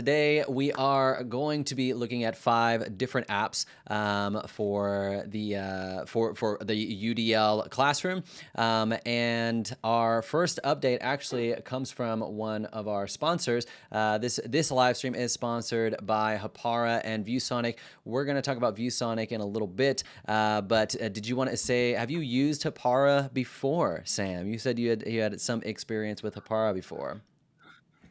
Today, we are going to be looking at 5 different apps for the UDL classroom. And our first update actually comes from one of our sponsors. This live stream is sponsored by Hapara and Viewsonic. We're going to talk about Viewsonic in a little bit. But did you want to say, have you used Hapara before, Sam? You said you had some experience with Hapara before.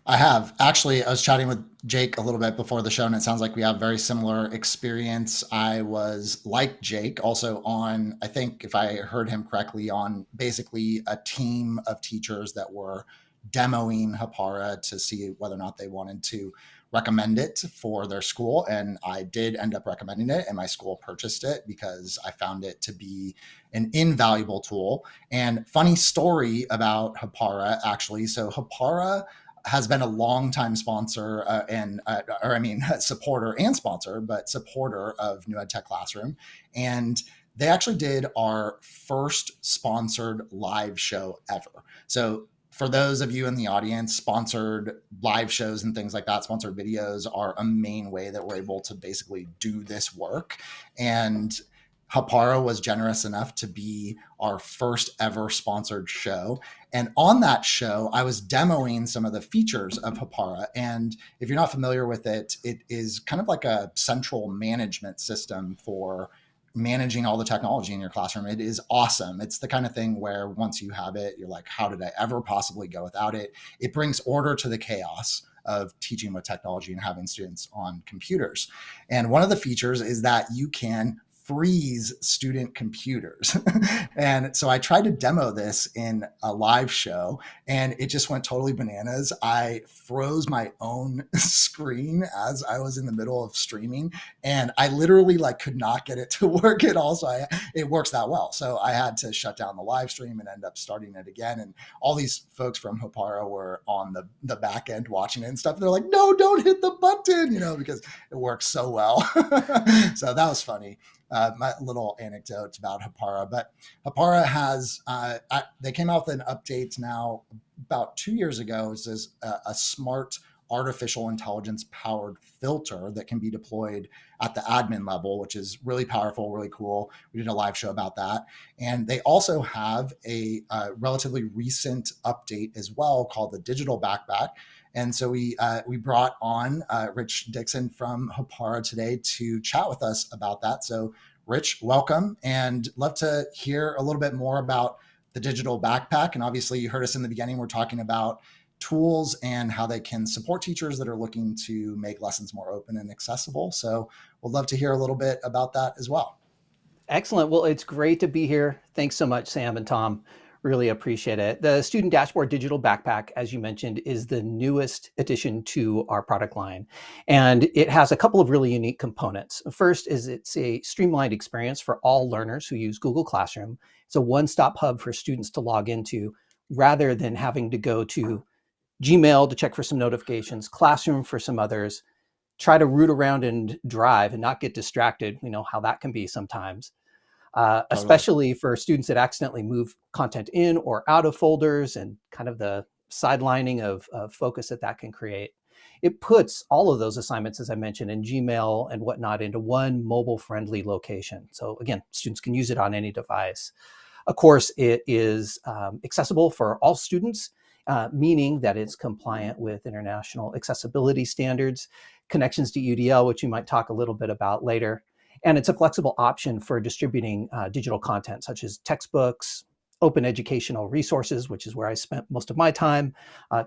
I have. Actually, I was chatting with Jake a little bit before the show, and it sounds like we have very similar experience. I was like Jake, also on, I think if I heard him correctly, on basically a team of teachers that were demoing Hapara to see whether or not they wanted to recommend it for their school. And I did end up recommending it, and my school purchased it because I found it to be an invaluable tool. And funny story about Hapara, actually. So Hapara has been a longtime sponsor supporter and sponsor, but supporter of New Edtech Classroom. And they actually did our first sponsored live show ever. So for those of you in the audience, sponsored live shows and things like that, sponsored videos are a main way that we're able to basically do this work. And Hapara was generous enough to be our first ever sponsored show. And on that show, I was demoing some of the features of Hapara. And if you're not familiar with it, it is kind of like a central management system for managing all the technology in your classroom. It is awesome. It's the kind of thing where once you have it, you're like, how did I ever possibly go without it? It brings order to the chaos of teaching with technology and having students on computers. And one of the features is that you can freeze student computers. And so I tried to demo this in a live show, and it just went totally bananas. I froze my own screen as I was in the middle of streaming, and I literally could not get it to work at all. So it works that well. So I had to shut down the live stream and end up starting it again. And all these folks from Hapara were on the back end watching it and stuff. They're like, no, don't hit the button, because it works so well. So that was funny. My little anecdote about Hapara, but Hapara has, they came out with an update now about 2 years ago. It says a smart artificial intelligence powered filter that can be deployed at the admin level, which is really powerful, really cool. We did a live show about that. And they also have a relatively recent update as well called the digital backpack. And so we brought on Rich Dixon from Hapara today to chat with us about that. So Rich, welcome, and love to hear a little bit more about the digital backpack. And obviously you heard us in the beginning, we're talking about tools and how they can support teachers that are looking to make lessons more open and accessible. So we'd love to hear a little bit about that as well. Excellent. Well, it's great to be here. Thanks so much, Sam and Tom. Really appreciate it. The Student Dashboard Digital Backpack, as you mentioned, is the newest addition to our product line. And it has a couple of really unique components. First is it's a streamlined experience for all learners who use Google Classroom. It's a one-stop hub for students to log into rather than having to go to Gmail to check for some notifications, Classroom for some others, try to root around in Drive and not get distracted. We know how that can be sometimes. Totally. Especially for students that accidentally move content in or out of folders and kind of the sidelining of focus that can create. It puts all of those assignments, as I mentioned, in Gmail and whatnot into one mobile-friendly location. So again, students can use it on any device. Of course, it is accessible for all students, meaning that it's compliant with international accessibility standards, connections to UDL, which we might talk a little bit about later. And it's a flexible option for distributing digital content, such as textbooks, open educational resources, which is where I spent most of my time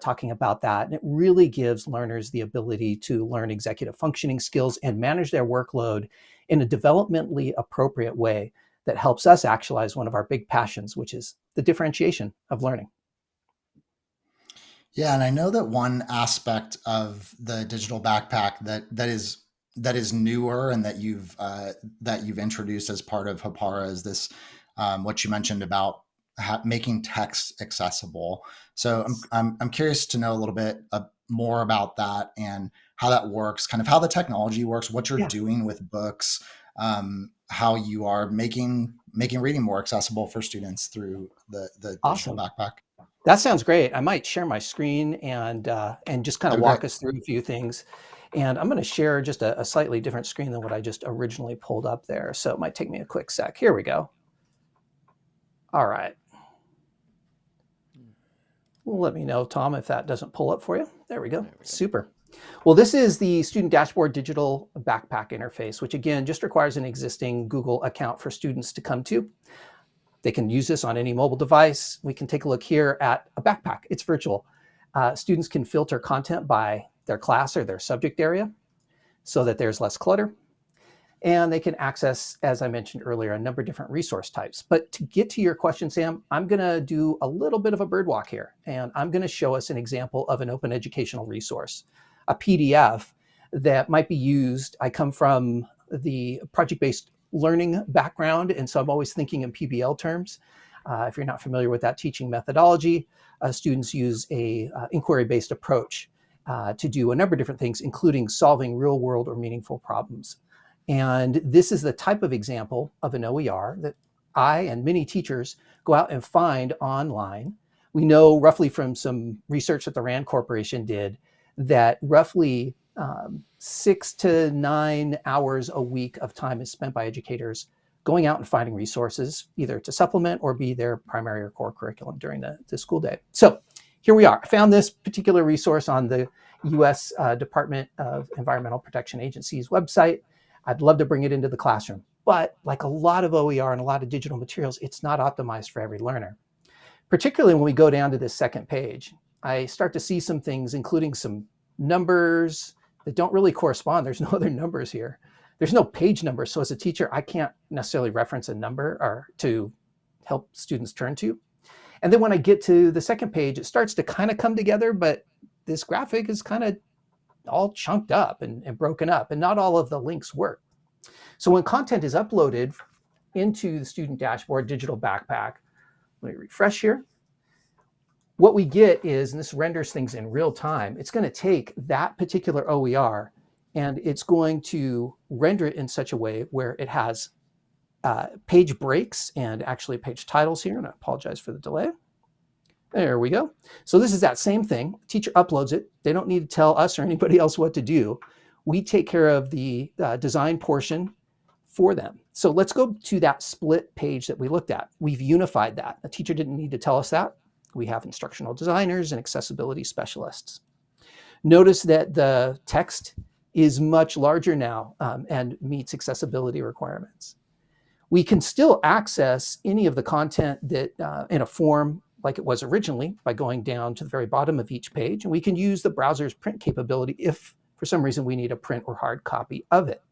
talking about that. And it really gives learners the ability to learn executive functioning skills and manage their workload in a developmentally appropriate way that helps us actualize one of our big passions, which is the differentiation of learning. Yeah, and I know that one aspect of the digital backpack that is newer and that you've introduced as part of Hapara is this what you mentioned about making text accessible. So I'm curious to know a little bit more about that and how that works, kind of how the technology works, what you're doing with books, how you are making reading more accessible for students through the Awesome. digital backpack. That sounds great. I might share my screen and just kind of walk us through a few things. And I'm going to share just a slightly different screen than what I just originally pulled up there. So it might take me a quick sec. Here we go. All right. Let me know, Tom, if that doesn't pull up for you. There we go. Super. Well, this is the Student Dashboard Digital Backpack interface, which again just requires an existing Google account for students to come to. They can use this on any mobile device. We can take a look here at a backpack. It's virtual. Students can filter content by their class or their subject area so that there's less clutter. And they can access, as I mentioned earlier, a number of different resource types. But to get to your question, Sam, I'm going to do a little bit of a bird walk here. And I'm going to show us an example of an open educational resource, a PDF that might be used. I come from the project-based learning background, and so I'm always thinking in PBL terms. If you're not familiar with that teaching methodology, students use a inquiry-based approach to do a number of different things, including solving real-world or meaningful problems. And this is the type of example of an OER that I and many teachers go out and find online. We know roughly from some research that the RAND Corporation did that roughly 6 to 9 hours a week of time is spent by educators going out and finding resources, either to supplement or be their primary or core curriculum during the school day. So here we are. I found this particular resource on the U.S. Department of Environmental Protection Agency's website. I'd love to bring it into the classroom, but like a lot of OER and a lot of digital materials, it's not optimized for every learner. Particularly when we go down to this second page, I start to see some things, including some numbers that don't really correspond. There's no other numbers here. There's no page number. So as a teacher, I can't necessarily reference a number or to help students turn to. And then when I get to the second page, it starts to kind of come together, but this graphic is kind of all chunked up and broken up, and not all of the links work. So when content is uploaded into the Student Dashboard Digital Backpack, let me refresh here. What we get is, and this renders things in real time, it's going to take that particular OER and it's going to render it in such a way where it has page breaks and actually page titles here, and I apologize for the delay. There we go. So this is that same thing. Teacher uploads it. They don't need to tell us or anybody else what to do. We take care of the design portion for them. So let's go to that split page that we looked at. We've unified that. The teacher didn't need to tell us that. We have instructional designers and accessibility specialists. Notice that the text is much larger now and meets accessibility requirements. We can still access any of the content that in a form like it was originally by going down to the very bottom of each page. And we can use the browser's print capability if for some reason we need a print or hard copy of it.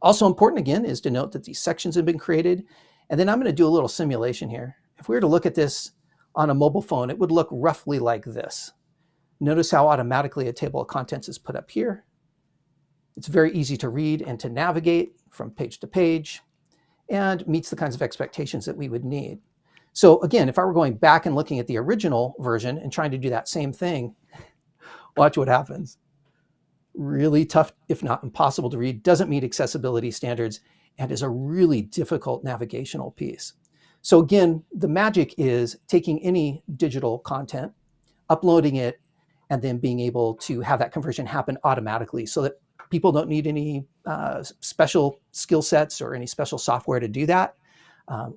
Also important again is to note that these sections have been created. And then I'm going to do a little simulation here. If we were to look at this on a mobile phone, it would look roughly like this. Notice how automatically a table of contents is put up here. It's very easy to read and to navigate from page to page and meets the kinds of expectations that we would need. So again, if I were going back and looking at the original version and trying to do that same thing, watch what happens. Really tough, if not impossible to read, doesn't meet accessibility standards, and is a really difficult navigational piece. So again, the magic is taking any digital content, uploading it, and then being able to have that conversion happen automatically so that people don't need any special skill sets or any special software to do that.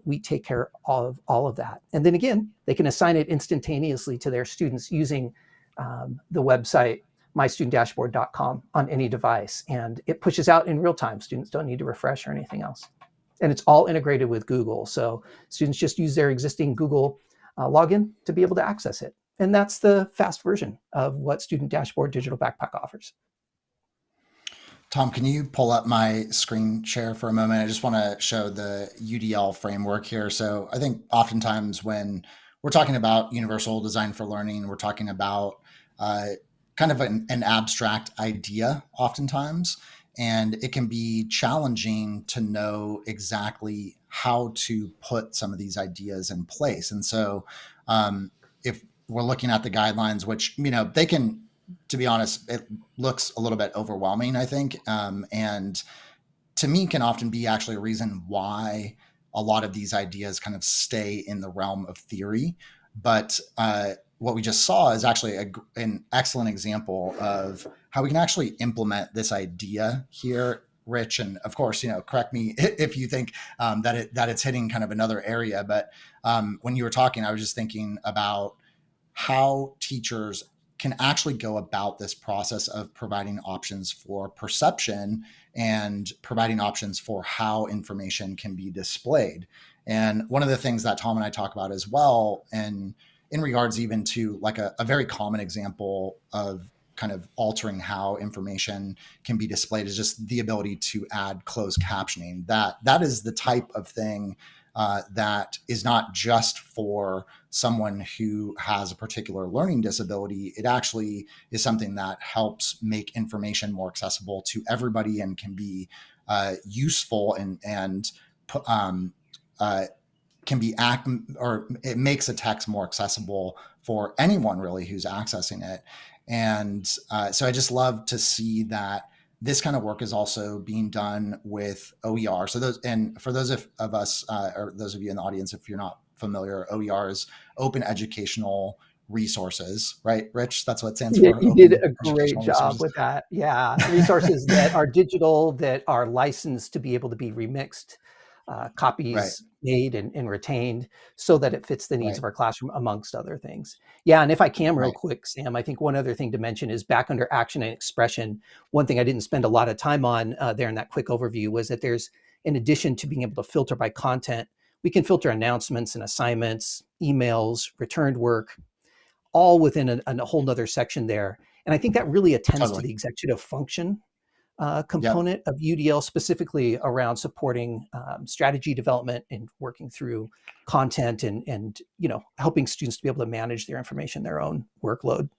We take care of all of that. And then again, they can assign it instantaneously to their students using the website, mystudentdashboard.com, on any device. And it pushes out in real time. Students don't need to refresh or anything else. And it's all integrated with Google. So students just use their existing Google login to be able to access it. And that's the fast version of what Student Dashboard Digital Backpack offers. Tom, can you pull up my screen share for a moment? I just want to show the UDL framework here. So I think oftentimes when we're talking about universal design for learning, we're talking about kind of an abstract idea oftentimes, and it can be challenging to know exactly how to put some of these ideas in place. And so if we're looking at the guidelines, which, they can, to be honest, it looks a little bit overwhelming, I think. And to me can often be actually a reason why a lot of these ideas kind of stay in the realm of theory. But what we just saw is actually an excellent example of how we can actually implement this idea here, Rich. And of course, correct me if you think that it's hitting kind of another area. But when you were talking, I was just thinking about how teachers can actually go about this process of providing options for perception and providing options for how information can be displayed. And one of the things that Tom and I talk about as well, and in regards even to like a very common example of kind of altering how information can be displayed, is just the ability to add closed captioning. That is the type of thing that is not just for someone who has a particular learning disability. It actually is something that helps make information more accessible to everybody and can be useful and can be or it makes a text more accessible for anyone really who's accessing it. And so I just love to see that this kind of work is also being done with OER. So for those of us, or those of you in the audience, if you're not familiar, OER is Open Educational Resources, right, Rich? That's what it stands for. You Open did a great Educational job Resources. with that. Yeah. Resources that are digital, that are licensed to be able to be remixed, copies Right. made and retained so that it fits the needs Right. of our classroom, amongst other things. Yeah. And if I can real Right. quick, Sam, I think one other thing to mention is back under action and expression. One thing I didn't spend a lot of time on there in that quick overview was that there's, in addition to being able to filter by content, we can filter announcements and assignments, emails, returned work, all within a whole nother section there. And I think that really attends to Totally. the executive function Yep. component of UDL, specifically around supporting strategy development and working through content and helping students to be able to manage their information, their own workload.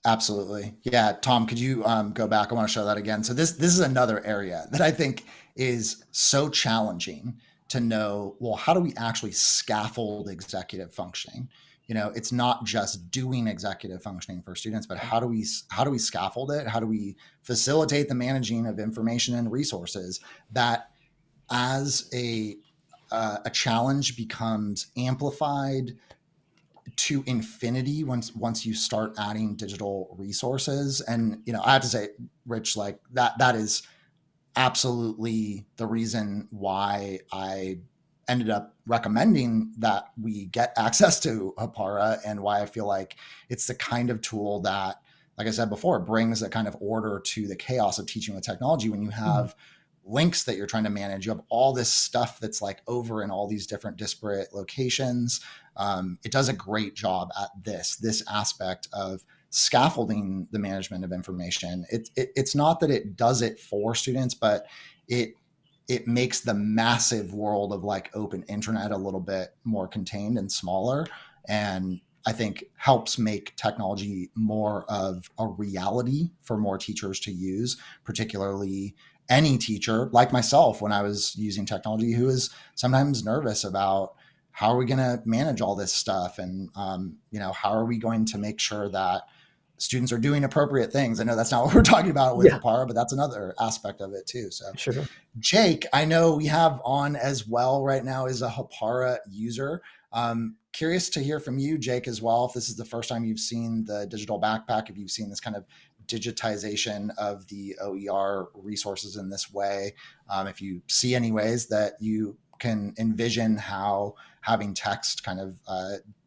Absolutely. Yeah. Tom, could you go back? I want to show that again. So this is another area that I think is so challenging to know, well, how do we actually scaffold executive functioning? It's not just doing executive functioning for students, but how do we scaffold it? How do we facilitate the managing of information and resources that, as a challenge, becomes amplified to infinity once you start adding digital resources? And I have to say, Rich, like that is absolutely the reason why I ended up recommending that we get access to Hapara, and why I feel like it's the kind of tool that, like I said before, brings a kind of order to the chaos of teaching with technology. When you have links that you're trying to manage, you have all this stuff that's like over in all these different disparate locations. It does a great job at this aspect of scaffolding the management of information. It's not that it does it for students, but it makes the massive world of like open internet a little bit more contained and smaller, and I think helps make technology more of a reality for more teachers to use, particularly any teacher like myself when I was using technology, who is sometimes nervous about how are we going to manage all this stuff, and how are we going to make sure that students are doing appropriate things. I know that's not what we're talking about with Hapara, but that's another aspect of it too. So Sure. Jake, I know we have on as well right now, is a Hapara user. Curious to hear from you, Jake, as well. If this is the first time you've seen the digital backpack, if you've seen this kind of digitization of the OER resources in this way, if you see any ways that you can envision how having text kind of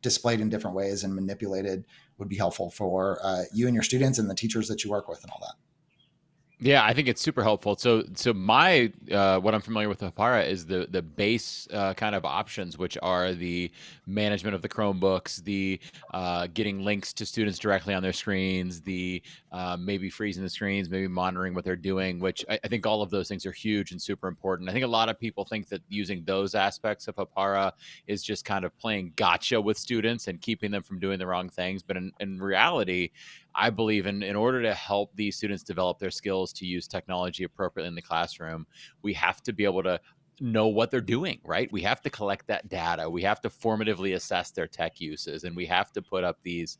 displayed in different ways and manipulated would be helpful for you and your students and the teachers that you work with and all that. Yeah, I think it's super helpful. So my what I'm familiar with Hapara is the base kind of options, which are the management of the Chromebooks, the getting links to students directly on their screens, the maybe freezing the screens, maybe monitoring what they're doing, which I think all of those things are huge and super important. I think a lot of people think that using those aspects of Hapara is just kind of playing gotcha with students and keeping them from doing the wrong things. But in reality, I believe in order to help these students develop their skills to use technology appropriately in the classroom, we have to be able to know what they're doing, right? We have to collect that data. We have to formatively assess their tech uses, and we have to put up these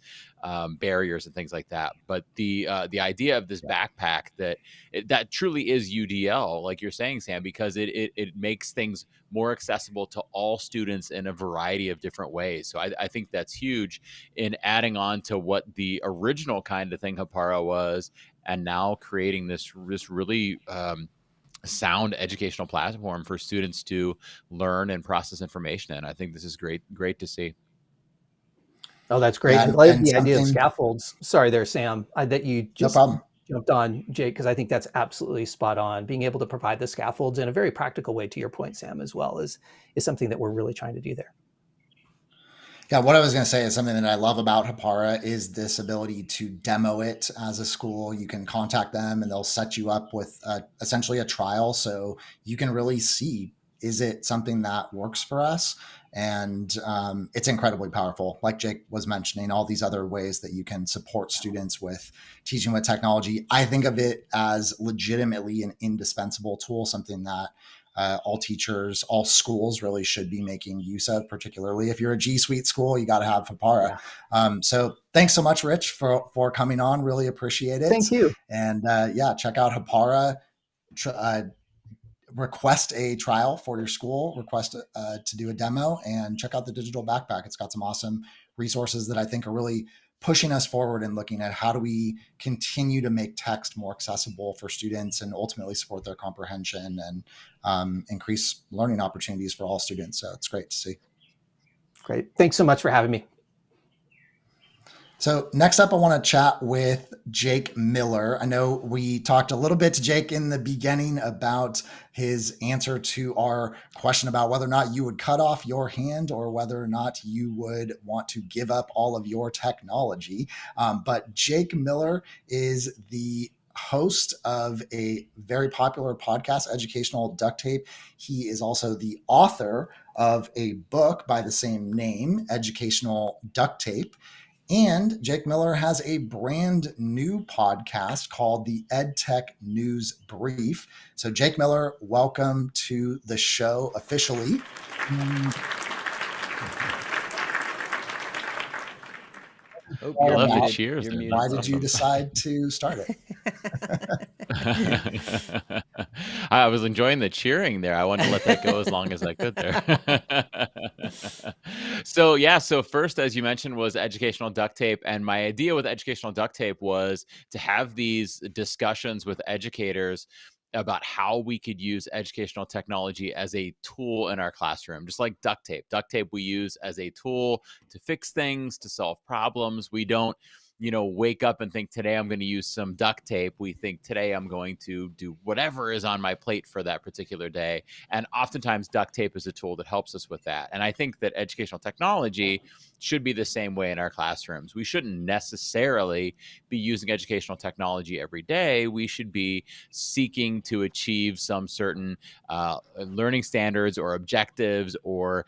barriers and things like that. But the idea of this backpack that truly is UDL, like you're saying, Sam, because it makes things more accessible to all students in a variety of different ways. So I think that's huge in adding on to what the original kind of thing Hapara was, and now creating this really sound educational platform for students to learn and process information. And I think this is great to see. Oh, that's great. Yeah, I love and the idea of something, scaffolds. Sorry there, Sam, that you no just problem. jumped on, Jake, because I think that's absolutely spot on. Being able to provide the scaffolds in a very practical way, to your point, Sam, as well, is something that we're really trying to do there. Yeah, what I was going to say is something that I love about Hapara is this ability to demo it as a school. You can contact them and they'll set you up with essentially a trial. So you can really see, is it something that works for us? And it's incredibly powerful. Like Jake was mentioning, all these other ways that you can support students with teaching with technology. I think of it as legitimately an indispensable tool, something that all teachers, all schools really should be making use of, particularly if you're a G Suite school, you got to have Hapara. Yeah. So thanks so much, Rich, for coming on. Really appreciate it. Thank you. And yeah, check out Hapara. Request a trial for your school, request to do a demo, and check out the digital backpack. It's got some awesome resources that I think are really pushing us forward and looking at how do we continue to make text more accessible for students and ultimately support their comprehension and increase learning opportunities for all students. So it's great to see. Great. Thanks so much for having me. So next up, I want to chat with Jake Miller. I know we talked a little bit to Jake in the beginning about his answer to our question about whether or not you would cut off your hand or whether or not you would want to give up all of your technology. But Jake Miller is the host of a very popular podcast, Educational Duct Tape. He is also the author of a book by the same name, Educational Duct Tape. And Jake Miller has a brand new podcast called the Edtech News Brief. So Jake Miller, welcome to the show officially. I love the cheers. Why did you decide to start it? I was enjoying the cheering there. I wanted to let that go as long as I could there. So first, as you mentioned, was educational duct tape. And my idea with educational duct tape was to have these discussions with educators about how we could use educational technology as a tool in our classroom, just like duct tape. Duct tape we use as a tool to fix things, to solve problems. We don't, wake up and think, today I'm going to use some duct tape. We think, today I'm going to do whatever is on my plate for that particular day. And oftentimes duct tape is a tool that helps us with that. And I think that educational technology should be the same way in our classrooms. We shouldn't necessarily be using educational technology every day. We should be seeking to achieve some certain learning standards or objectives or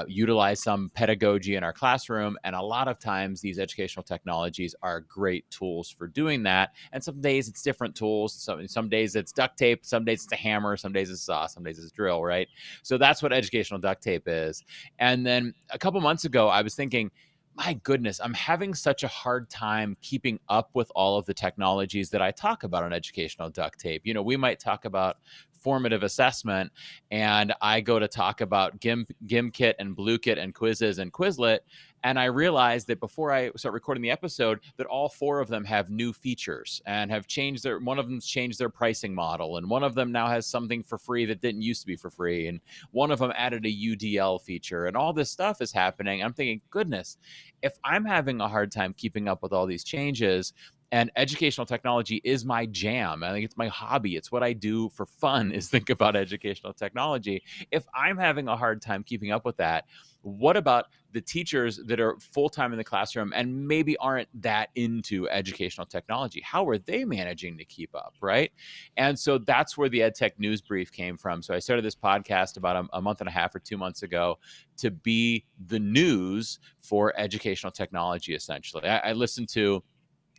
utilize some pedagogy in our classroom. And a lot of times these educational technologies are great tools for doing that. And some days it's different tools. Some days it's duct tape, some days it's a hammer, some days it's a saw, some days it's a drill, right? So that's what educational duct tape is. And then a couple months ago, I was thinking, my goodness, I'm having such a hard time keeping up with all of the technologies that I talk about on educational duct tape. We might talk about formative assessment, and I go to talk about GimKit and BlueKit and quizzes and Quizlet. And I realized that before I start recording the episode, that all four of them have new features and have changed one of them's changed their pricing model. And one of them now has something for free that didn't used to be for free. And one of them added a UDL feature, and all this stuff is happening. I'm thinking, goodness, if I'm having a hard time keeping up with all these changes, and educational technology is my jam, I think it's my hobby, it's what I do for fun, is think about educational technology. If I'm having a hard time keeping up with that, what about the teachers that are full-time in the classroom and maybe aren't that into educational technology? How are they managing to keep up, right? And so that's where the EdTech News Brief came from. So I started this podcast about a month and a half or 2 months ago to be the news for educational technology, essentially. I listened to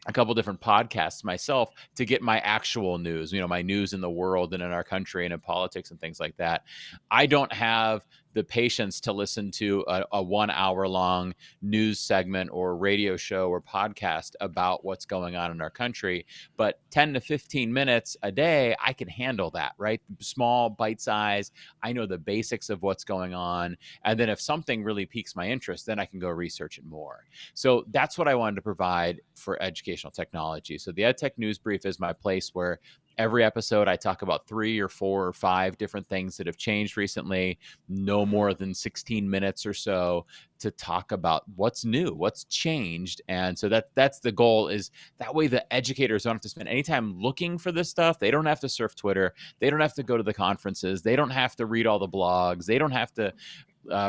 a couple different podcasts myself to get my actual news, my news in the world and in our country and in politics and things like that. I don't have the patience to listen to a 1 hour long news segment or radio show or podcast about what's going on in our country. But 10 to 15 minutes a day, I can handle that, right? Small, bite size. I know the basics of what's going on. And then if something really piques my interest, then I can go research it more. So that's what I wanted to provide for educational technology. So the Edtech News Brief is my place where every episode I talk about 3 or 4 or 5 different things that have changed recently, no more than 16 minutes or so to talk about what's new, what's changed. And so that's the goal, is that way the educators don't have to spend any time looking for this stuff. They don't have to surf Twitter. They don't have to go to the conferences. They don't have to read all the blogs. They don't have to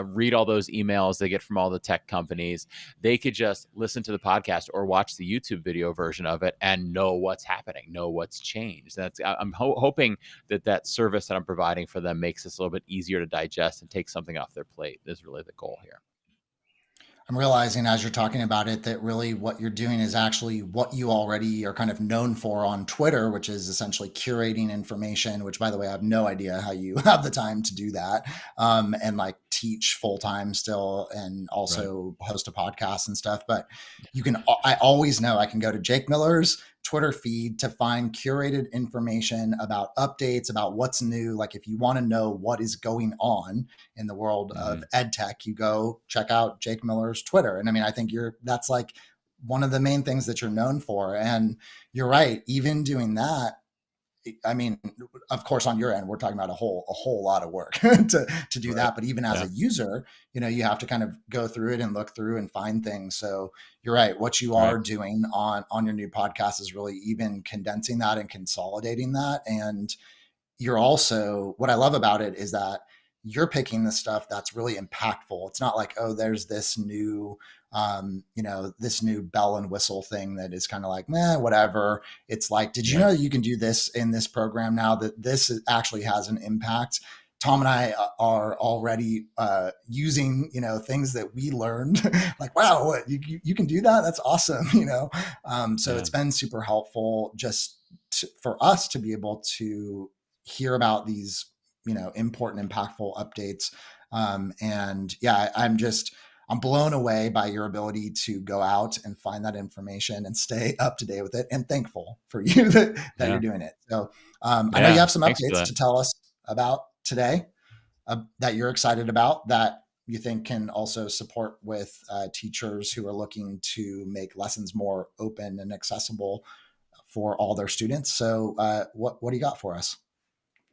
read all those emails they get from all the tech companies. They could just listen to the podcast or watch the YouTube video version of it and know what's happening, know what's changed. I'm hoping that service that I'm providing for them makes this a little bit easier to digest and take something off their plate is really the goal here. I'm realizing as you're talking about it that really what you're doing is actually what you already are kind of known for on Twitter, which is essentially curating information, which, by the way, I have no idea how you have the time to do that, and like teach full time still and also host a podcast and stuff. But I always know I can go to Jake Miller's Twitter feed to find curated information about updates, about what's new. Like if you want to know what is going on in the world of EdTech, you go check out Jake Miller's Twitter. And I mean, I think that's like one of the main things that you're known for. And you're right, even doing that, I mean, of course, on your end, we're talking about a whole lot of work to do that. But even as a user, you have to kind of go through it and look through and find things. So you're right. What you are doing on your new podcast is really even condensing that and consolidating that. And you're also, what I love about it is that you're picking the stuff that's really impactful. It's not like, oh, there's this new, this new bell and whistle thing that is kind of like, whatever. It's like, did you know that you can do this in this program now, that this actually has an impact? Tom and I are already using, things that we learned like, wow, what, you can do that? That's awesome. So it's been super helpful just for us to be able to hear about these, important, impactful updates. I'm blown away by your ability to go out and find that information and stay up to date with it, and thankful for you that you're doing it. So I know you have some updates to tell us about today that you're excited about, that you think can also support with teachers who are looking to make lessons more open and accessible for all their students. So what do you got for us?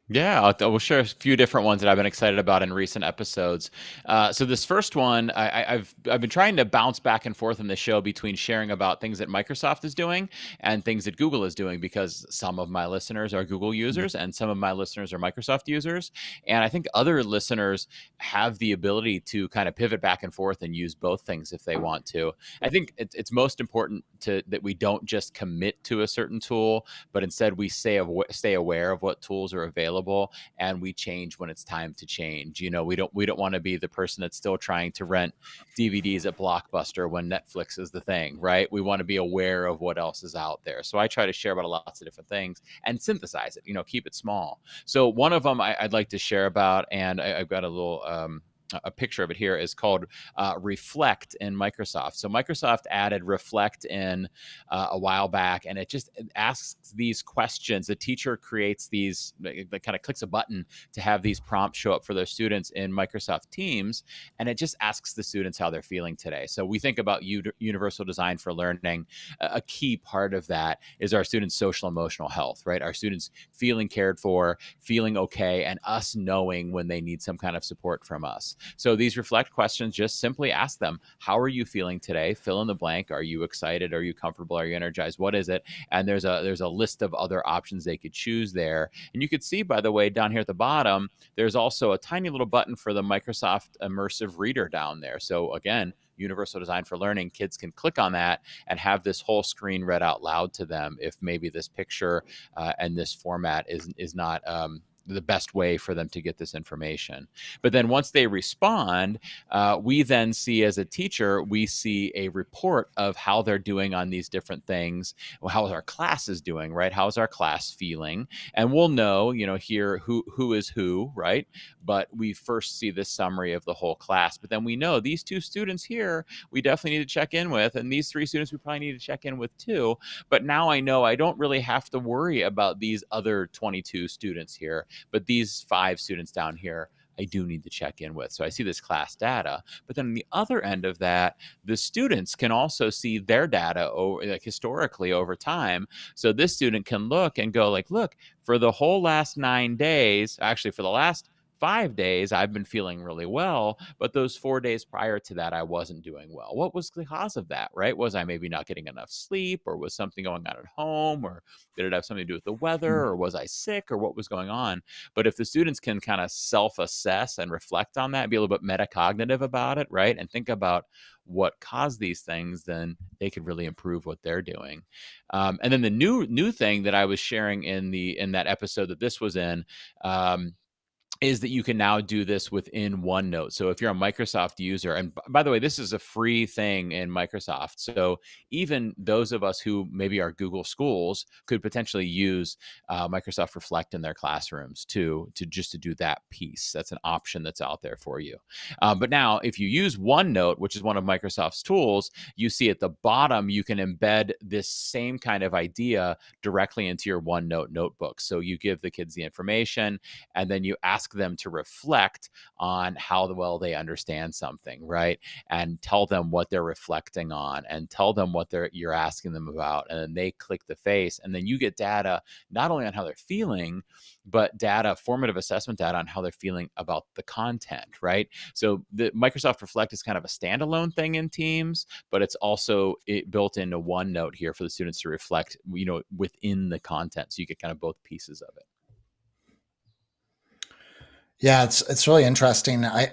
Yeah, we'll share a few different ones that I've been excited about in recent episodes. So this first one, I've been trying to bounce back and forth in the show between sharing about things that Microsoft is doing and things that Google is doing, because some of my listeners are Google users and some of my listeners are Microsoft users. And I think other listeners have the ability to kind of pivot back and forth and use both things if they want to. I think it's most important that we don't just commit to a certain tool, but instead we stay aware of what tools are available, and we change when it's time to change. We don't want to be the person that's still trying to rent DVDs at Blockbuster when Netflix is the thing, right? We want to be aware of what else is out there. So I try to share about lots of different things and synthesize it, keep it small. So one of them I'd like to share about, and I've got a little a picture of it here, is called Reflect in Microsoft. So Microsoft added Reflect in a while back, and it asks these questions. The teacher creates these, that kind of clicks a button to have these prompts show up for their students in Microsoft Teams, and it just asks the students how they're feeling today. So we think about universal design for learning. A key part of that is our students' social emotional health, right? Our students feeling cared for, feeling okay, and us knowing when they need some kind of support from us. So these Reflect questions just simply ask them, how are you feeling today? Fill in the blank. Are you excited? Are you comfortable? Are you energized? What is it? And there's a list of other options they could choose there. And you could see, by the way, down here at the bottom, there's also a tiny little button for the Microsoft Immersive Reader down there. So again, universal design for learning, kids can click on that and have this whole screen read out loud to them if maybe this picture and this format is not the best way for them to get this information. But then once they respond, we then see, as a teacher, we see a report of how they're doing on these different things. Well, how is our class is doing, right? How is our class feeling? And we'll know, here who is who, right? But we first see this summary of the whole class. But then we know these 2 students here, we definitely need to check in with, and these 3 students we probably need to check in with too. But now I know I don't really have to worry about these other 22 students here, but these 5 students down here, I do need to check in with. So I see this class data, but then on the other end of that, the students can also see their data historically over time. So this student can look and go like, look, for the whole last 9 days, actually for the last 5 days, I've been feeling really well, but those 4 days prior to that, I wasn't doing well. What was the cause of that, right? Was I maybe not getting enough sleep, or was something going on at home, or did it have something to do with the weather, or was I sick, or what was going on? But if the students can kind of self-assess and reflect on that, be a little bit metacognitive about it, right? And think about what caused these things, then they could really improve what they're doing. And then the new thing that I was sharing in that episode that this was in, is that you can now do this within OneNote. So if you're a Microsoft user, and by the way, this is a free thing in Microsoft. So even those of us who maybe are Google schools could potentially use Microsoft Reflect in their classrooms to do that piece. That's an option that's out there for you. But now if you use OneNote, which is one of Microsoft's tools, you see at the bottom, you can embed this same kind of idea directly into your OneNote notebook. So you give the kids the information, and then you ask them to reflect on how well they understand something, right? And tell them what they're reflecting on, and tell them what you're asking them about. And then they click the face, and then you get data not only on how they're feeling, but formative assessment data on how they're feeling about the content, right? So the Microsoft Reflect is kind of a standalone thing in Teams, but it's also built into OneNote here for the students to reflect, within the content. So you get kind of both pieces of it. Yeah, it's really interesting. I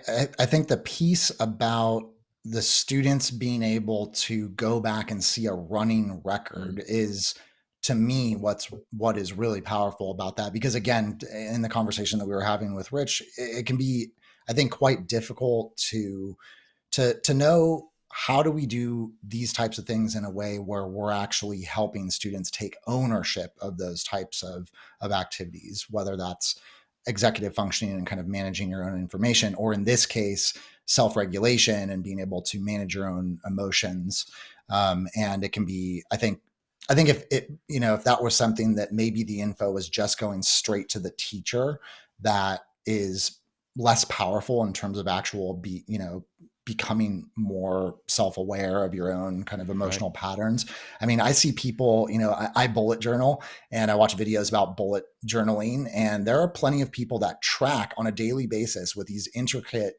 think the piece about the students being able to go back and see a running record is, to me, what is really powerful about that. Because again, in the conversation that we were having with Rich, it can be, I think, quite difficult to know how do we do these types of things in a way where we're actually helping students take ownership of those types of activities, whether that's executive functioning and kind of managing your own information, or in this case, self-regulation and being able to manage your own emotions. And it can be, I think if that was something that maybe the info was just going straight to the teacher, that is less powerful in terms of actual becoming more self-aware of your own kind of emotional patterns. I mean, I see people, I bullet journal, and I watch videos about bullet journaling, and there are plenty of people that track on a daily basis with these intricate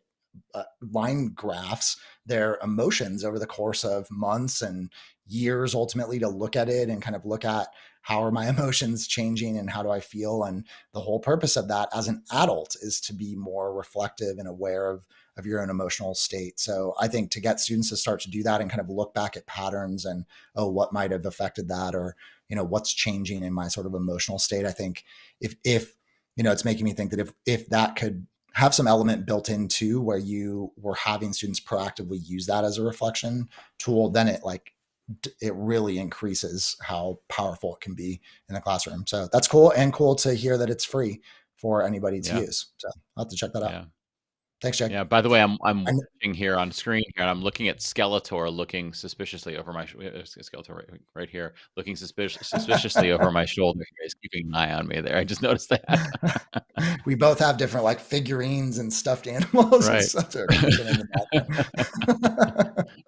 line graphs their emotions over the course of months and years, ultimately, to look at it and kind of look at, how are my emotions changing and how do I feel? And the whole purpose of that as an adult is to be more reflective and aware of your own emotional state. So I think to get students to start to do that and kind of look back at patterns and, what might have affected that, or, what's changing in my sort of emotional state. I think if it's making me think that if that could have some element built into where you were having students proactively use that as a reflection tool, then it really increases how powerful it can be in the classroom. So that's cool, and cool to hear that it's free for anybody to use. So I'll have to check that out. Yeah. Thanks, Jake. Yeah. By the way, I'm watching here on screen here, and I'm looking at Skeletor looking suspiciously over my Skeletor right here, looking suspiciously over my shoulder. He's keeping an eye on me there. I just noticed that. We both have different figurines and stuffed animals and stuff in the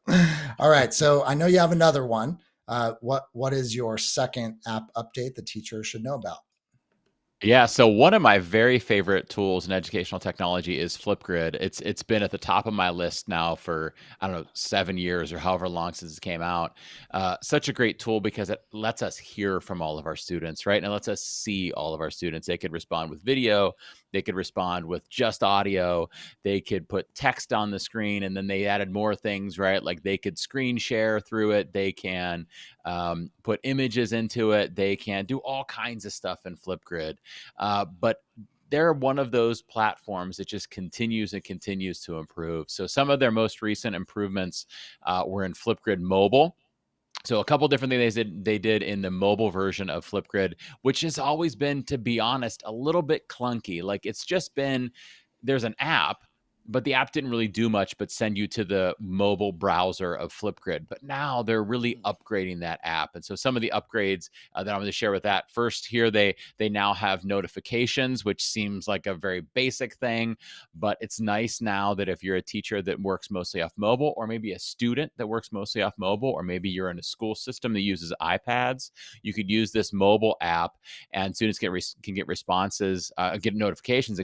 background. All right. So I know you have another one. What is your second app update the teacher should know about? Yeah, so one of my very favorite tools in educational technology is Flipgrid. It's been at the top of my list now for, I don't know, 7 years or however long since it came out. Such a great tool because it lets us hear from all of our students, right? And it lets us see all of our students. They could respond with video, they could respond with just audio, they could put text on the screen, and then they added more things, right? Like they could screen share through it, they can put images into it, they can do all kinds of stuff in Flipgrid. But they're one of those platforms that just continues and continues to improve. So some of their most recent improvements were in Flipgrid Mobile. So a couple different things they did in the mobile version of Flipgrid, which has always been, to be honest, a little bit clunky. Like, it's just been, there's an app, but the app didn't really do much but send you to the mobile browser of Flipgrid. But now they're really upgrading that app. And so some of the upgrades that I'm going to share with that, first here, they now have notifications, which seems like a very basic thing, but it's nice now that if you're a teacher that works mostly off mobile, or maybe a student that works mostly off mobile, or maybe you're in a school system that uses iPads, you could use this mobile app, and students can get responses, get notifications,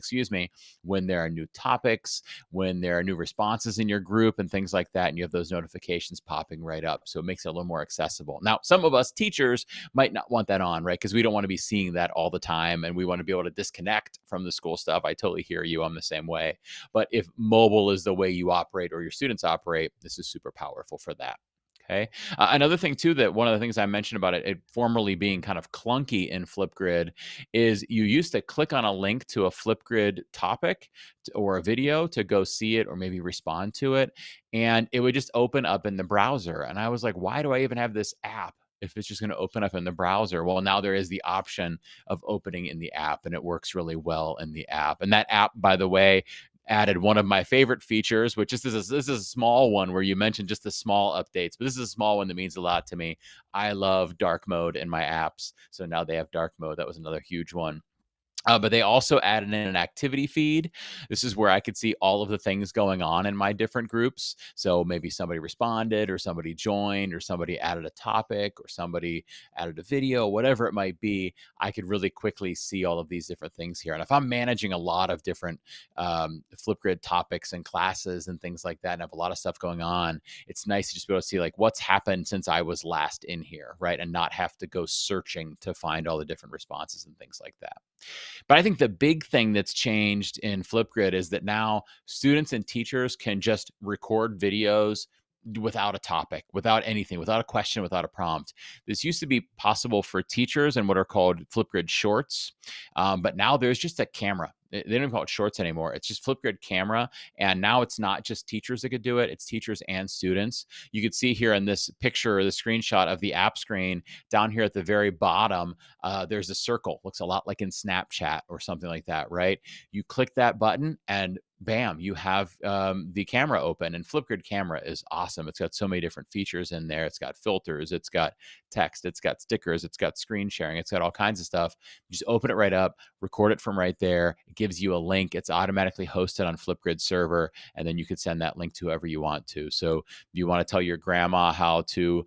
when there are new topics, when there are new responses in your group and things like that, and you have those notifications popping right up. So it makes it a little more accessible. Now, some of us teachers might not want that on, right? Because we don't want to be seeing that all the time, and we want to be able to disconnect from the school stuff. I totally hear you. I'm the same way. But if mobile is the way you operate or your students operate, this is super powerful for that. Okay. Another thing too, that one of the things I mentioned about it formerly being kind of clunky in Flipgrid, is you used to click on a link to a Flipgrid topic or a video to go see it or maybe respond to it, and it would just open up in the browser. And I was like, why do I even have this app if it's just going to open up in the browser? Well, now there is the option of opening in the app, and it works really well in the app. And that app, by the way, added one of my favorite features, which this is a small one where you mentioned just the small updates, but this is a small one that means a lot to me. I love dark mode in my apps. So now they have dark mode. That was another huge one. But they also added in an activity feed. This is where I could see all of the things going on in my different groups. So maybe somebody responded, or somebody joined, or somebody added a topic, or somebody added a video, whatever it might be. I could really quickly see all of these different things here. And if I'm managing a lot of different Flipgrid topics and classes and things like that, and have a lot of stuff going on, it's nice to just be able to see like what's happened since I was last in here, right? And not have to go searching to find all the different responses and things like that. But I think the big thing that's changed in Flipgrid is that now students and teachers can just record videos without a topic, without anything, without a question, without a prompt. This used to be possible for teachers in what are called Flipgrid Shorts, but now there's just a camera. They don't even call it Shorts anymore. It's just Flipgrid Camera. And now it's not just teachers that could do it. It's teachers and students. You could see here in this picture, the screenshot of the app screen, down here at the very bottom, there's a circle. Looks a lot like in Snapchat or something like that, right? You click that button and bam, you have the camera open. And Flipgrid Camera is awesome. It's got so many different features in there. It's got filters, it's got text, it's got stickers, it's got screen sharing, it's got all kinds of stuff. You just open it right up, record it from right there. It gives you a link. It's automatically hosted on Flipgrid server, and then you could send that link to whoever you want to. So you want to tell your grandma how to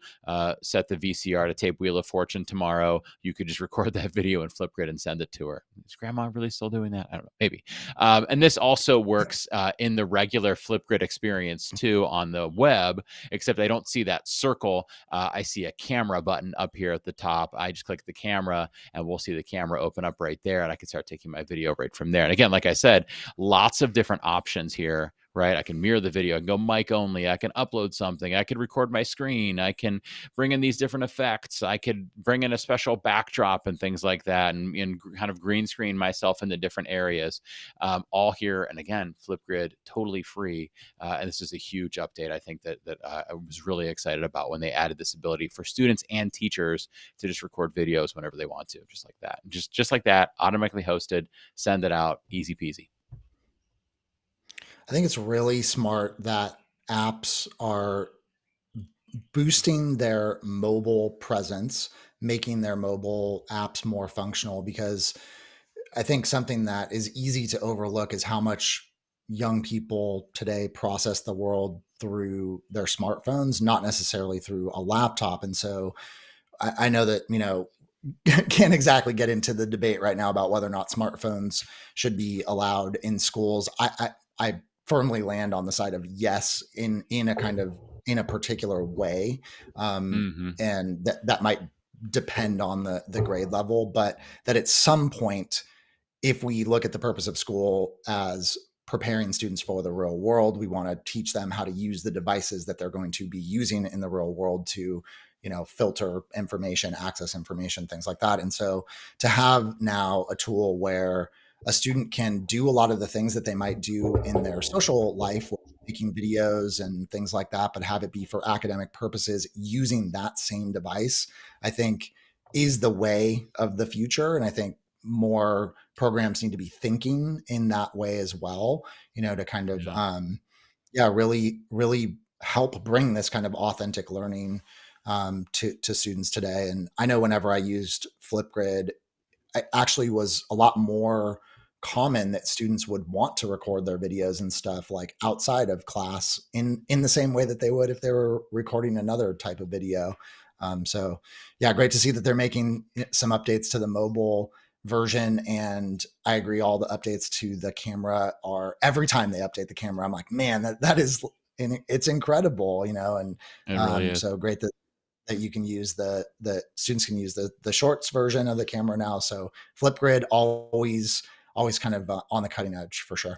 set the VCR to tape Wheel of Fortune tomorrow, you could just record that video in Flipgrid and send it to her. Is grandma really still doing that? I don't know, maybe. And this also works in the regular Flipgrid experience too on the web, except I don't see that circle. I see a camera button up here at the top. I just click the camera and we'll see the camera open up right there, and I can start taking my video right from there. And again, like I said, lots of different options here, right? I can mirror the video. I can go mic only. I can upload something. I could record my screen. I can bring in these different effects. I could bring in a special backdrop and things like that, and kind of green screen myself in the different areas, all here. And again, Flipgrid, totally free. And this is a huge update. I think that I was really excited about when they added this ability for students and teachers to just record videos whenever they want to, just like that. Just like that, automatically hosted, send it out, easy peasy. I think it's really smart that apps are boosting their mobile presence, making their mobile apps more functional, because I think something that is easy to overlook is how much young people today process the world through their smartphones, not necessarily through a laptop. And so I know that, can't exactly get into the debate right now about whether or not smartphones should be allowed in schools. I firmly land on the side of yes, in a particular way. And that might depend on the grade level, but that at some point, if we look at the purpose of school as preparing students for the real world, we want to teach them how to use the devices that they're going to be using in the real world to, filter information, access information, things like that. And so to have now a tool where a student can do a lot of the things that they might do in their social life, making videos and things like that, but have it be for academic purposes using that same device, I think is the way of the future. And I think more programs need to be thinking in that way as well, to kind of, really, really help bring this kind of authentic learning to students today. And I know whenever I used Flipgrid, it actually was a lot more common that students would want to record their videos and stuff like outside of class in the same way that they would if they were recording another type of video. So yeah, great to see that they're making some updates to the mobile version. And I agree, all the updates to the camera are, every time they update the camera, I'm like, man, that is, it's incredible, and It really is. so great that you can use the students can use the shorts version of the camera now. So Flipgrid always kind of on the cutting edge for sure.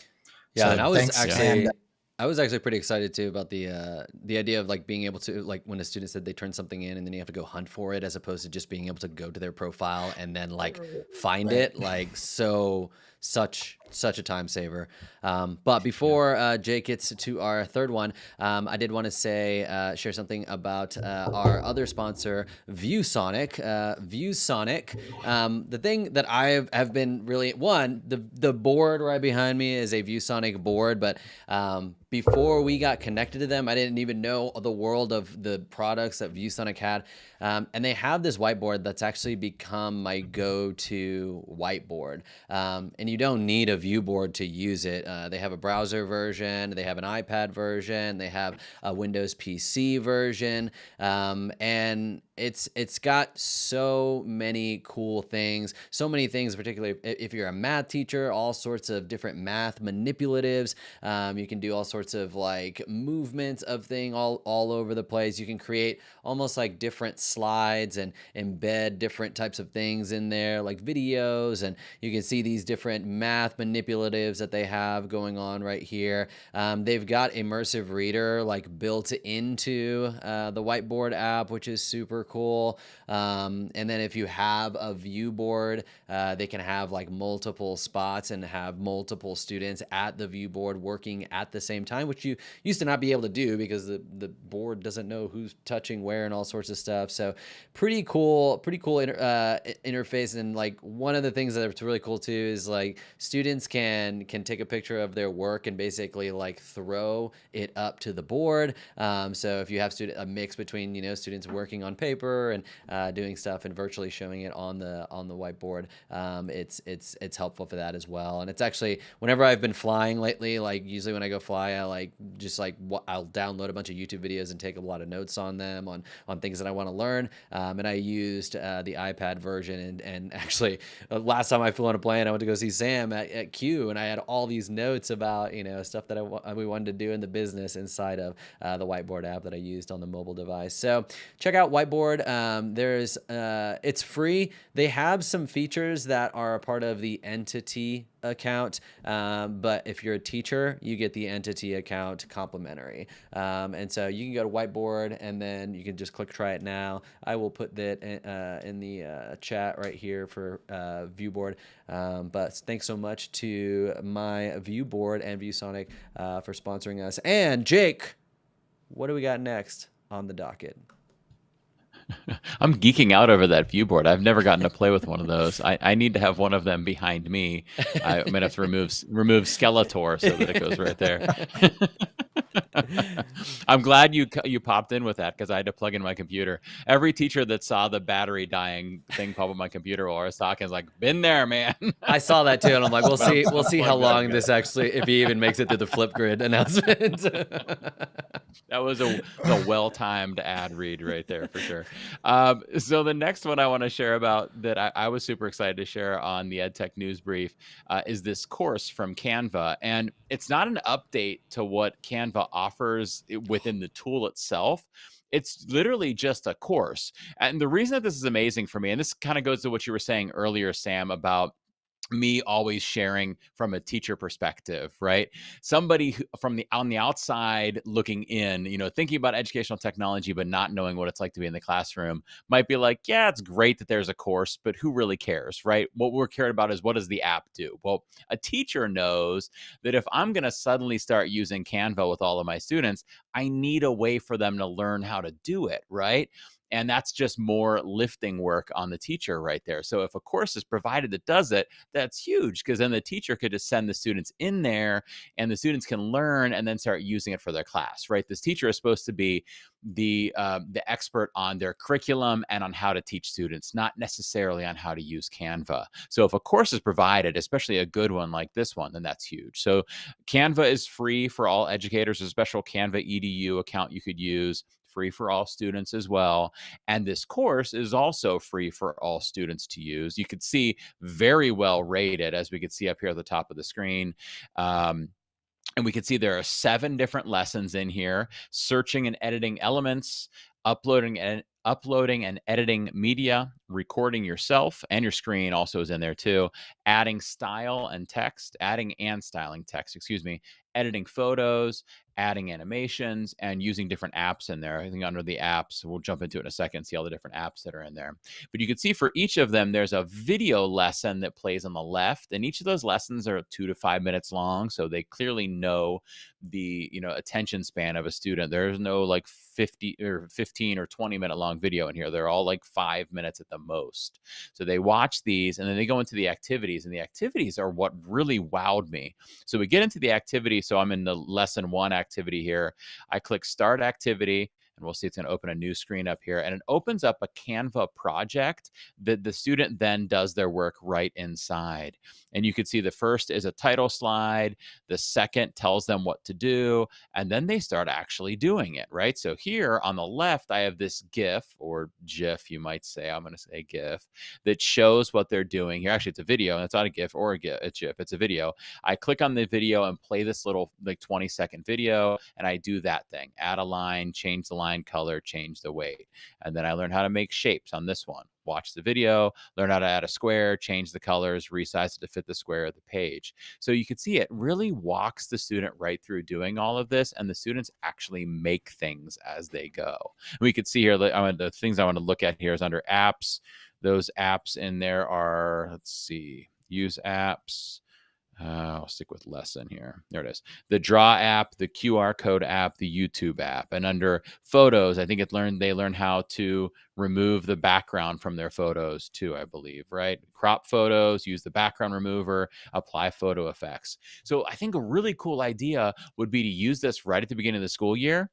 Yeah, So and I was thanks. actually And I was actually pretty excited too about the idea of like being able to, like, when a student said they turn something in and then you have to go hunt for it, as opposed to just being able to go to their profile and then like find Right. it. Like, such a time saver. But before Jake gets to our third one, I did want to share something about our other sponsor, Viewsonic. Viewsonic. The thing that I have been really, the board right behind me is a Viewsonic board, but before we got connected to them, I didn't even know the world of the products that Viewsonic had. And they have this whiteboard that's actually become my go-to whiteboard. And you don't need a Viewboard to use it. They have a browser version, they have an iPad version, they have a Windows PC version, and it's got so many cool things, particularly if you're a math teacher, all sorts of different math manipulatives. You can do all sorts of like movements of thing all over the place. You can create almost like different slides and embed different types of things in there, like videos, and you can see these different math manipulatives that they have going on right here. They've got immersive reader like built into the whiteboard app, which is super cool. And then if you have a view board, they can have like multiple spots and have multiple students at the view board working at the same time, which you used to not be able to do because the board doesn't know who's touching where and all sorts of stuff. So pretty cool interface. And like one of the things that's really cool too is like students can take a picture of their work and basically like throw it up to the board. So if you have a mix between students working on paper and doing stuff and virtually showing it on the whiteboard, it's helpful for that as well. And it's actually, whenever I've been flying lately, like usually when I go fly, I I'll download a bunch of YouTube videos and take a lot of notes on them on things that I want to learn. And I used the iPad version, and actually last time I flew on a plane, I went to go see Sam at Q, and I had all these notes about stuff that we wanted to do in the business inside of the whiteboard app that I used on the mobile device. So check out Whiteboard. It's free. They have some features that are a part of the Entity account, but if you're a teacher, you get the Entity account complimentary. And so you can go to Whiteboard and then you can just click try it now. I will put that in the chat right here for Viewboard. But thanks so much to my Viewboard and Viewsonic for sponsoring us. And Jake, what do we got next on the docket? I'm geeking out over that view board. I've never gotten to play with one of those. I need to have one of them behind me. I'm gonna have to remove Skeletor so that it goes right there. I'm glad you popped in with that because I had to plug in my computer. Every teacher that saw the battery dying thing pop up on my computer while I was talking is like, "Been there, man." I saw that too, and I'm like, we'll see how long this actually, if he even makes it through the Flipgrid announcement. That was a well-timed ad read right there for sure. So the next one I want to share about that I was super excited to share on the Edtech News Brief is this course from Canva. And it's not an update to what Canva offers within the tool itself. It's literally just a course. And the reason that this is amazing for me, and this kind of goes to what you were saying earlier, Sam, about me always sharing from a teacher perspective, right? Somebody from on the outside looking in, thinking about educational technology, but not knowing what it's like to be in the classroom might be like, yeah, it's great that there's a course, but who really cares, right? What we're cared about is, what does the app do? Well, a teacher knows that if I'm going to suddenly start using Canva with all of my students, I need a way for them to learn how to do it, right? And that's just more lifting work on the teacher right there. So if a course is provided that does it, that's huge, because then the teacher could just send the students in there and the students can learn and then start using it for their class, right? This teacher is supposed to be the expert on their curriculum and on how to teach students, not necessarily on how to use Canva. So if a course is provided, especially a good one like this one, then that's huge. So Canva is free for all educators. There's a special Canva EDU account you could use, free for all students as well. And this course is also free for all students to use. You could see very well rated, as we could see up here at the top of the screen. And we can see there are 7 different lessons in here: searching and editing elements, uploading and editing media, recording yourself and your screen also is in there too, adding and styling text, editing photos, adding animations, and using different apps in there. I think under the apps, we'll jump into it in a second, see all the different apps that are in there. But you can see for each of them, there's a video lesson that plays on the left, and each of those lessons are 2 to 5 minutes long. So they clearly know the attention span of a student. There's no like 50 or 15 or 20 minute long video in here. They're all like 5 minutes at the most. So they watch these and then they go into the activities, and the activities are what really wowed me. So we get into the activity. So I'm in the lesson 1 activity here. I click start activity, and we'll see it's going to open a new screen up here, and it opens up a Canva project that the student then does their work right inside. And you can see the first is a title slide, the second tells them what to do, and then they start actually doing it, right? So here on the left, I have this GIF, or GIF, you might say. I'm going to say GIF, that shows what they're doing here. Actually, it's a video, and it's not a GIF or a GIF. It's a video. I click on the video and play this little like 20-second video, and I do that thing: add a line, change the line color, change the weight. And then I learn how to make shapes on this one. Watch the video, learn how to add a square, change the colors, resize it to fit the square of the page. So you can see it really walks the student right through doing all of this, and the students actually make things as they go. We could see here, the things I want to look at here is under apps. Those apps in there are, let's see, use apps. I'll stick with lesson here. There it is. The draw app, the QR code app, the YouTube app. And under photos, I think they learn how to remove the background from their photos too, I believe, right? Crop photos, use the background remover, apply photo effects. So I think a really cool idea would be to use this right at the beginning of the school year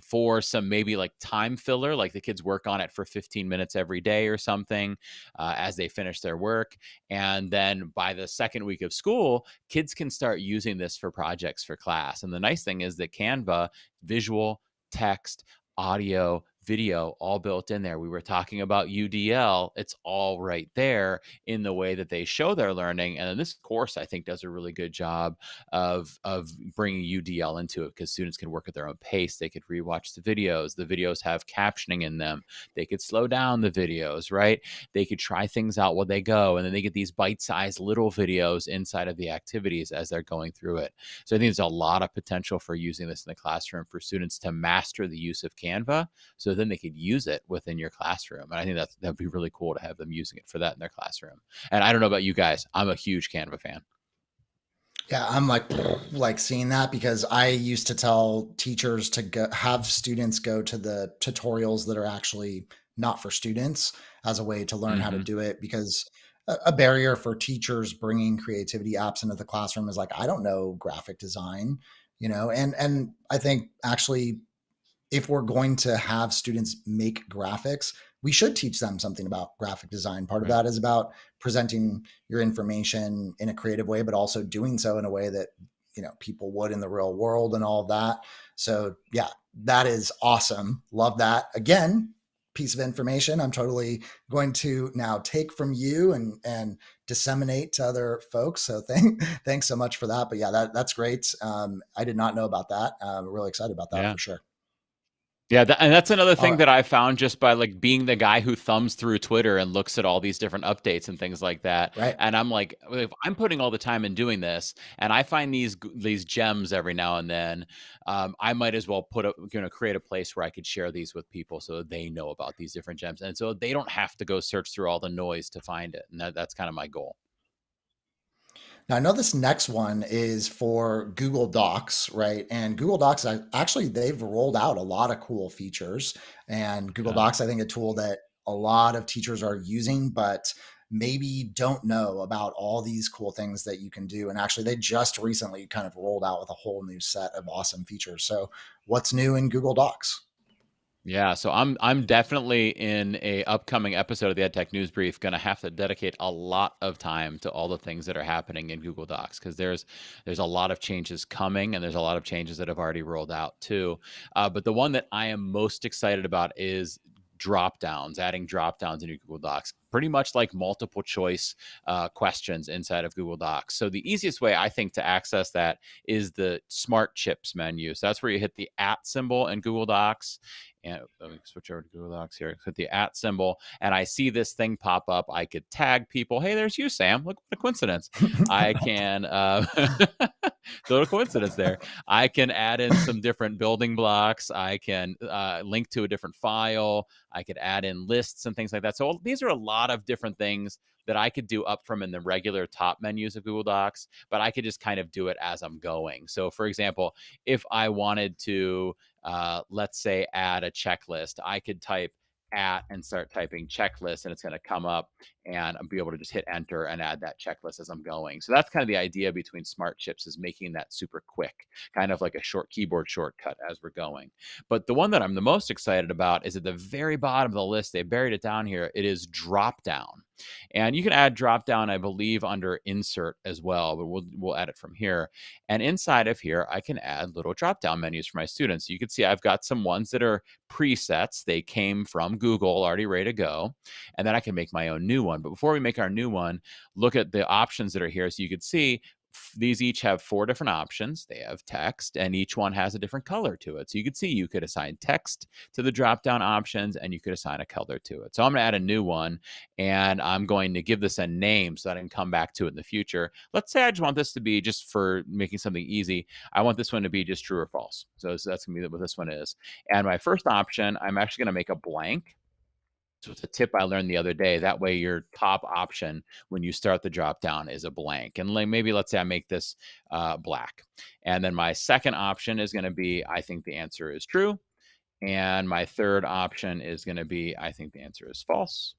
for some maybe like time filler, like the kids work on it for 15 minutes every day or something as they finish their work. And then by the second week of school, kids can start using this for projects for class. And the nice thing is that Canva, visual, text, audio, video, all built in there. We were talking about UDL. It's all right there in the way that they show their learning. And then this course, I think, does a really good job of bringing UDL into it, because students can work at their own pace. They could rewatch the videos. The videos have captioning in them. They could slow down the videos, right? They could try things out while they go. And then they get these bite-sized little videos inside of the activities as they're going through it. So I think there's a lot of potential for using this in the classroom for students to master the use of Canva, so then they could use it within your classroom. And I think that'd be really cool to have them using it for that in their classroom. And I don't know about you guys, I'm a huge Canva fan. Yeah, I'm like seeing that, because I used to tell teachers to have students go to the tutorials that are actually not for students as a way to learn how to do it, because a barrier for teachers bringing creativity apps into the classroom is like, I don't know graphic design, and I think actually, if we're going to have students make graphics, we should teach them something about graphic design. Part of that is about presenting your information in a creative way, but also doing so in a way that, people would in the real world and all of that. So yeah, that is awesome. Love that. Again, piece of information I'm totally going to now take from you and disseminate to other folks. So thanks so much for that. But yeah, that's great. I did not know about that. I'm really excited about that for sure. Yeah, and that's another All thing right. that I found just by like being the guy who thumbs through Twitter and looks at all these different updates and things like that. Right. And I'm like, if I'm putting all the time in doing this, and I find these gems every now and then, I might as well create a place where I could share these with people so that they know about these different gems, and so they don't have to go search through all the noise to find it. And that's kind of my goal. Now, I know this next one is for Google Docs, right? And Google Docs, actually, they've rolled out a lot of cool features. And Google Yeah. Docs, I think, a tool that a lot of teachers are using, but maybe don't know about all these cool things that you can do. And actually, they just recently kind of rolled out with a whole new set of awesome features. So, what's new in Google Docs? Yeah, so I'm definitely in a upcoming episode of the Edtech News Brief going to have to dedicate a lot of time to all the things that are happening in Google Docs, because there's a lot of changes coming, and there's a lot of changes that have already rolled out too. But the one that I am most excited about is drop downs, adding drop downs into Google Docs, pretty much like multiple choice questions inside of Google Docs. So the easiest way I think to access that is the Smart Chips menu. So that's where you hit the @ symbol in Google Docs. And let me switch over to Google Docs here. Hit the @ symbol, and I see this thing pop up. I could tag people. Hey, there's you, Sam. Look what a coincidence. I can little coincidence there. I can add in some different building blocks. I can link to a different file. I could add in lists and things like that. So these are a lot of different things that I could do up from in the regular top menus of Google Docs, but I could just kind of do it as I'm going. So for example, if I wanted to, let's say, add a checklist, I could type @ and start typing checklist, and it's going to come up, and I'll be able to just hit enter and add that checklist as I'm going. So that's kind of the idea between Smart Chips, is making that super quick, kind of like a short keyboard shortcut as we're going. But the one that I'm the most excited about is at the very bottom of the list. They buried it down here. It is drop down. And you can add drop down, I believe, under insert as well, but we'll add it from here. And inside of here, I can add little drop down menus for my students. So you can see I've got some ones that are presets. They came from Google, already ready to go. And then I can make my own new one. But before we make our new one, look at the options that are here. So you can see these each have 4 different options. They have text, and each one has a different color to it. So you could see you could assign text to the drop-down options, and you could assign a color to it. So I'm going to add a new one, and I'm going to give this a name so that I can come back to it in the future. Let's say I just want this to be, just for making something easy, I want this one to be just true or false. So that's going to be what this one is. And my first option, I'm actually going to make a blank. So it's a tip I learned the other day. That way your top option when you start the drop down is a blank. And like, maybe let's say I make this black. And then my second option is going to be, I think the answer is true. And my third option is going to be, I think the answer is false.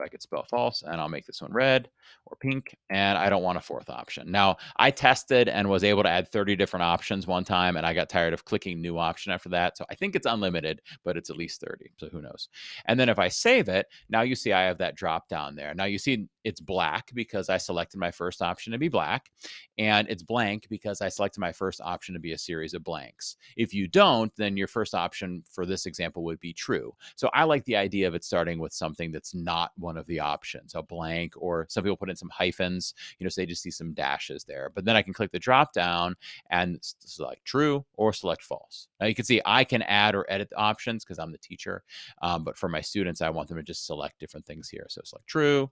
I could spell false, and I'll make this one red or pink, and I don't want a fourth option. Now, I tested and was able to add 30 different options one time, and I got tired of clicking new option after that. So I think it's unlimited, but it's at least 30. So who knows? And then if I save it, now you see I have that drop down there. Now you see it's black because I selected my first option to be black, and it's blank because I selected my first option to be a series of blanks. If you don't, then your first option for this example would be true. So I like the idea of it starting with something that's not one of the options, a blank, or some people put in some hyphens, so they just see some dashes there. But then I can click the drop down and select true or select false. Now you can see I can add or edit the options because I'm the teacher. But for my students, I want them to just select different things here. So select true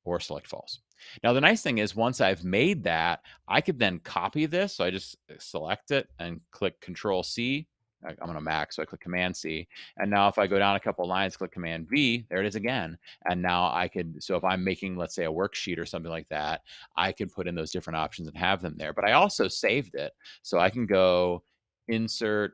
or select false. Now, the nice thing is once I've made that, I could then copy this. So I just select it and click Control C. I'm on a Mac, so I click Command C. And now if I go down a couple lines, click Command V, there it is again. And now I could, so if I'm making, let's say, a worksheet or something like that, I can put in those different options and have them there. But I also saved it. So I can go Insert,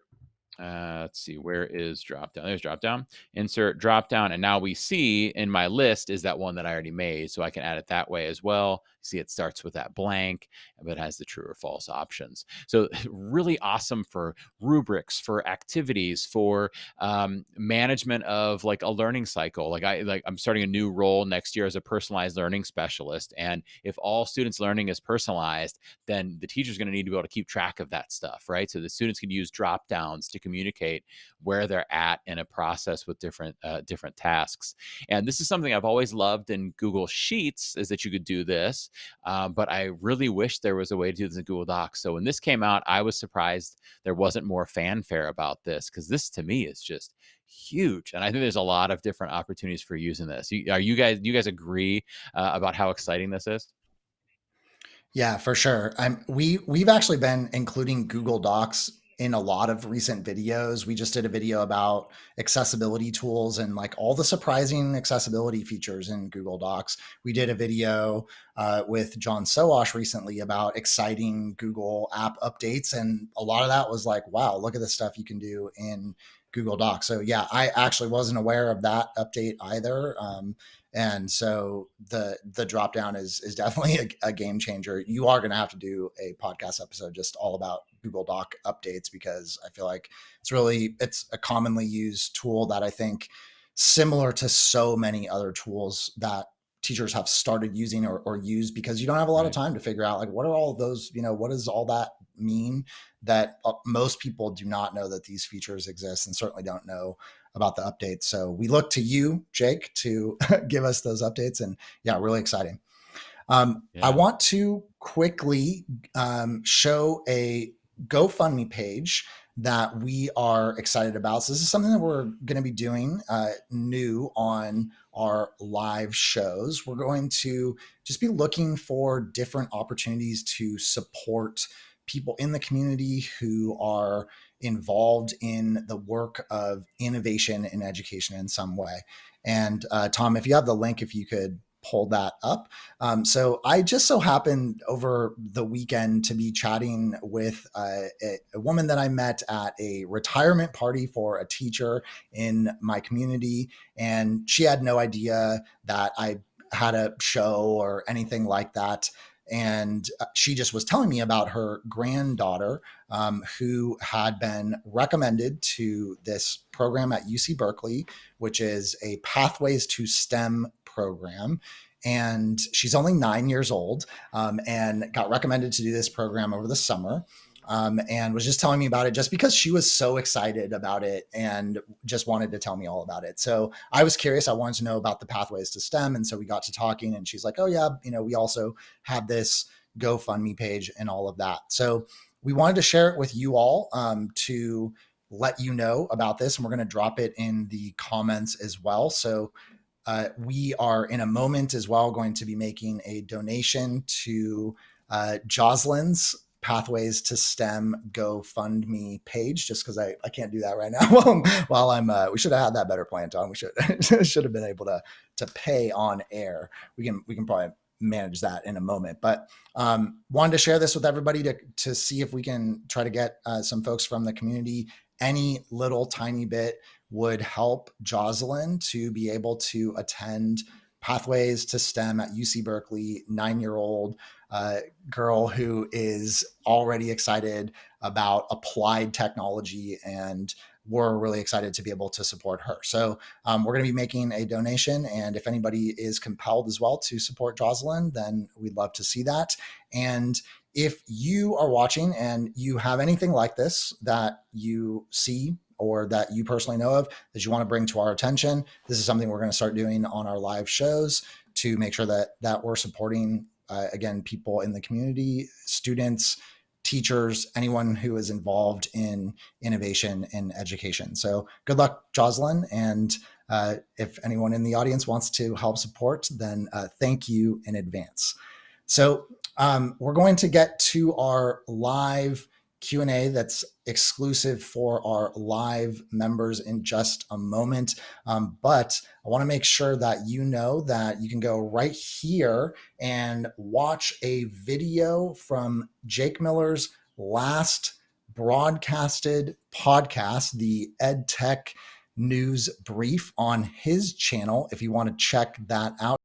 let's see, where is drop down? There's drop down, insert drop down. And now we see in my list is that one that I already made. So I can add it that way as well. See, it starts with that blank, but it has the true or false options. So really awesome for rubrics, for activities, for management of like a learning cycle. I'm starting a new role next year as a personalized learning specialist. And if all students' learning is personalized, then the teacher's going to need to be able to keep track of that stuff, right? So the students can use drop downs to communicate where they're at in a process with different tasks. And this is something I've always loved in Google Sheets, is that you could do this, but I really wish there was a way to do this in Google Docs. So when this came out, I was surprised there wasn't more fanfare about this, because this to me is just huge, and I think there's a lot of different opportunities for using this. Do you guys agree about how exciting this is? Yeah, for sure. We've actually been including Google Docs in a lot of recent videos. We just did a video about accessibility tools and like all the surprising accessibility features in Google Docs. We did a video with John Soash recently about exciting Google app updates, and a lot of that was like, wow, look at the stuff you can do in Google Docs. So yeah, I actually wasn't aware of that update either. And so the drop down is definitely a game changer. You are going to have to do a podcast episode just all about Google Doc updates, because I feel like it's a commonly used tool that I think, similar to so many other tools that teachers have started using or use, because you don't have a lot of time to figure out like, what are all those, what does all that mean, that most people do not know that these features exist, and certainly don't know about the updates. So we look to you, Jake, to give us those updates, and yeah, really exciting. I want to quickly show a GoFundMe page that we are excited about. So this is something that we're going to be doing new on our live shows. We're going to just be looking for different opportunities to support people in the community who are involved in the work of innovation in education in some way. And Tom, if you have the link, if you could pull that up. So I just so happened over the weekend to be chatting with a woman that I met at a retirement party for a teacher in my community. And she had no idea that I had a show or anything like that. And she just was telling me about her granddaughter who had been recommended to this program at UC Berkeley, which is a Pathways to STEM program. And she's only 9 years old and got recommended to do this program over the summer. And was just telling me about it just because she was so excited about it and just wanted to tell me all about it. So I was curious. I wanted to know about the Pathways to STEM. And so we got to talking, and she's like, oh yeah, we also have this GoFundMe page and all of that. So we wanted to share it with you all to let you know about this. And we're going to drop it in the comments as well. So we are in a moment as well going to be making a donation to Jocelyn's Pathways to STEM GoFundMe page, just because I can't do that right now. While I'm, we should have had that better planned, Tom. We should have been able to pay on air. We can probably manage that in a moment, but wanted to share this with everybody to see if we can try to get some folks from the community. Any little tiny bit would help Jocelyn to be able to attend Pathways to STEM at UC Berkeley. 9-year-old girl who is already excited about applied technology, and we're really excited to be able to support her. So we're going to be making a donation, and if anybody is compelled as well to support Jocelyn, then we'd love to see that. And if you are watching and you have anything like this that you see or that you personally know of that you want to bring to our attention, this is something we're going to start doing on our live shows to make sure that we're supporting, again, people in the community, students, teachers, anyone who is involved in innovation in education. So good luck, Jocelyn. And if anyone in the audience wants to help support, then thank you in advance. So we're going to get to our live Q&A that's exclusive for our live members in just a moment. But I want to make sure that you know that you can go right here and watch a video from Jake Miller's last broadcasted podcast, the Edtech News Brief, on his channel, if you want to check that out.